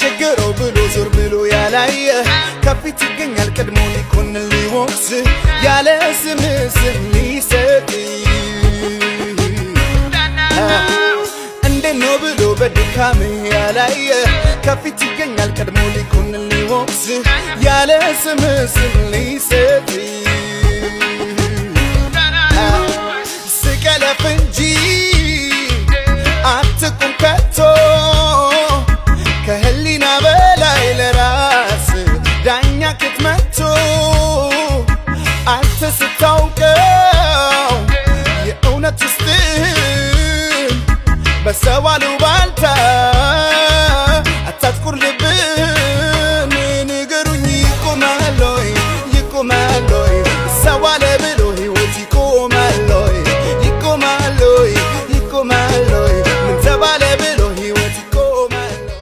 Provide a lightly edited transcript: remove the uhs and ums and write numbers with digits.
ቸገረው ብሎ ዞር ብሎ ያላየ ከፊት ይገኛል ቀድሞ ሊኮን ሊወቅስ ያለ ስም ሊሰጥ እንዴት ነው ብሎ በድካም ያላየ ከፊት ይገኛል ቀድሞ ሊኮን ሊወቅስ ያለ ስም ሊሰጥ ስቀለፍ እንጂ አትቁም ከቶ